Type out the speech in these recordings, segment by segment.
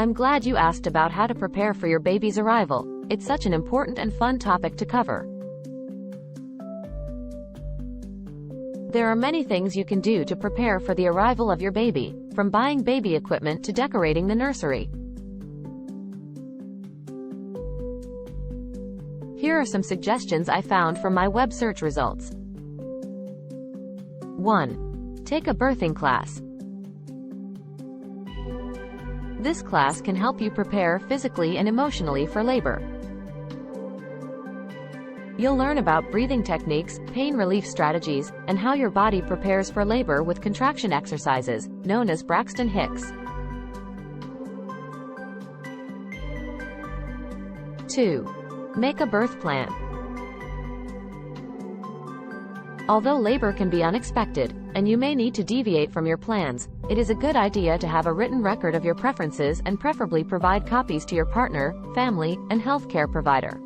I'm glad you asked about how to prepare for your baby's arrival. It's such an important and fun topic to cover. There are many things you can do to prepare for the arrival of your baby, from buying baby equipment to decorating the nursery. Here are some suggestions I found from my web search results. 1. Take a birthing class. This class can help you prepare physically and emotionally for labor. You'll learn about breathing techniques, pain relief strategies, and how your body prepares for labor with contraction exercises, known as Braxton Hicks. 2. Make a birth plan. Although labor can be unexpected, and you may need to deviate from your plans, it is a good idea to have a written record of your preferences and preferably provide copies to your partner, family, and healthcare provider.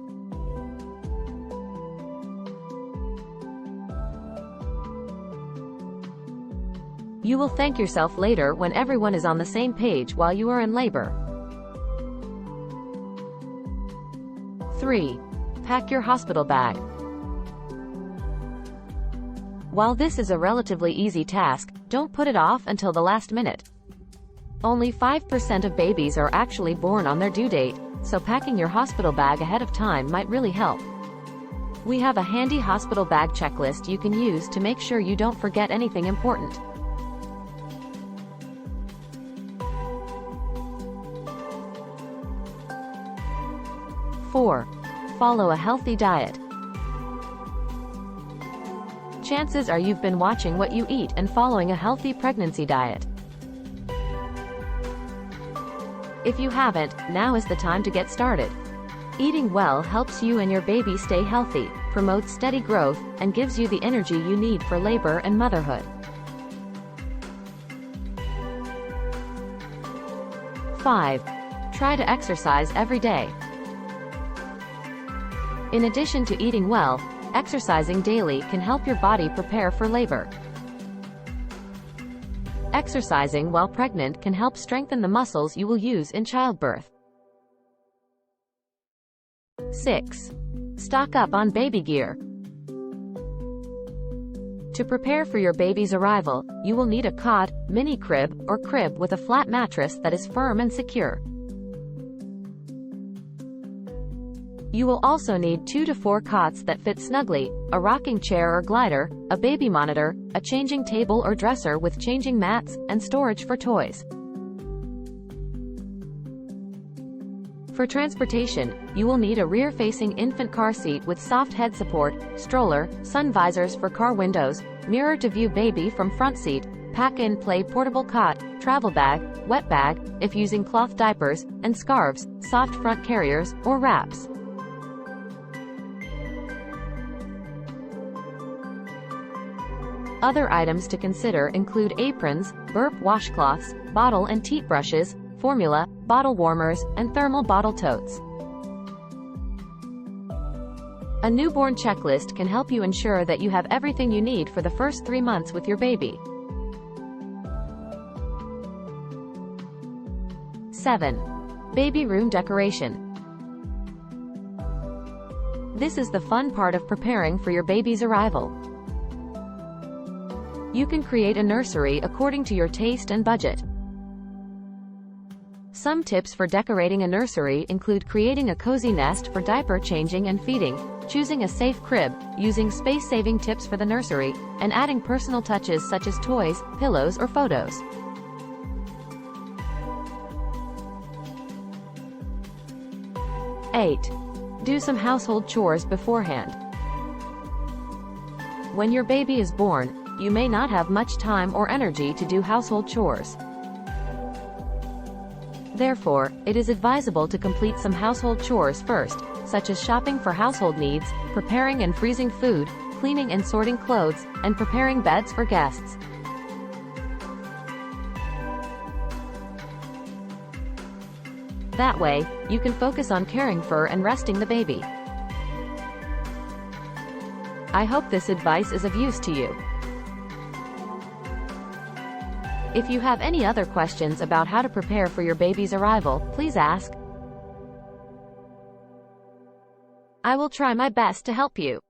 You will thank yourself later when everyone is on the same page while you are in labor. 3. Pack your hospital bag. While this is a relatively easy task, don't put it off until the last minute. Only 5% of babies are actually born on their due date, so packing your hospital bag ahead of time might really help. We have a handy hospital bag checklist you can use to make sure you don't forget anything important. 4. Follow a healthy diet. Chances are you've been watching what you eat and following a healthy pregnancy diet. If you haven't, now is the time to get started. Eating well helps you and your baby stay healthy, promotes steady growth, and gives you the energy you need for labor and motherhood. 5. Try to exercise every day. In addition to eating well, exercising daily can help your body prepare for labor. Exercising while pregnant can help strengthen the muscles you will use in childbirth. 6. Stock up on baby gear. To prepare for your baby's arrival, you will need a cot, mini crib, or crib with a flat mattress that is firm and secure. You will also need 2 to 4 cots that fit snugly, a rocking chair or glider, a baby monitor, a changing table or dresser with changing mats, and storage for toys. For transportation, you will need a rear-facing infant car seat with soft head support, stroller, sun visors for car windows, mirror to view baby from front seat, pack-and-play portable cot, travel bag, wet bag, if using cloth diapers, and scarves, soft front carriers, or wraps. Other items to consider include aprons, burp washcloths, bottle and teat brushes, formula, bottle warmers, and thermal bottle totes. A newborn checklist can help you ensure that you have everything you need for the first 3 months with your baby. 7. Baby room decoration. This is the fun part of preparing for your baby's arrival. You can create a nursery according to your taste and budget. Some tips for decorating a nursery include creating a cozy nest for diaper changing and feeding, choosing a safe crib, using space-saving tips for the nursery, and adding personal touches such as toys, pillows, or photos. 8. Do some household chores beforehand. When your baby is born, you may not have much time or energy to do household chores. Therefore, it is advisable to complete some household chores first, such as shopping for household needs, preparing and freezing food, cleaning and sorting clothes, and preparing beds for guests. That way, you can focus on caring for and resting the baby. I hope this advice is of use to you. If you have any other questions about how to prepare for your baby's arrival, please ask. I will try my best to help you.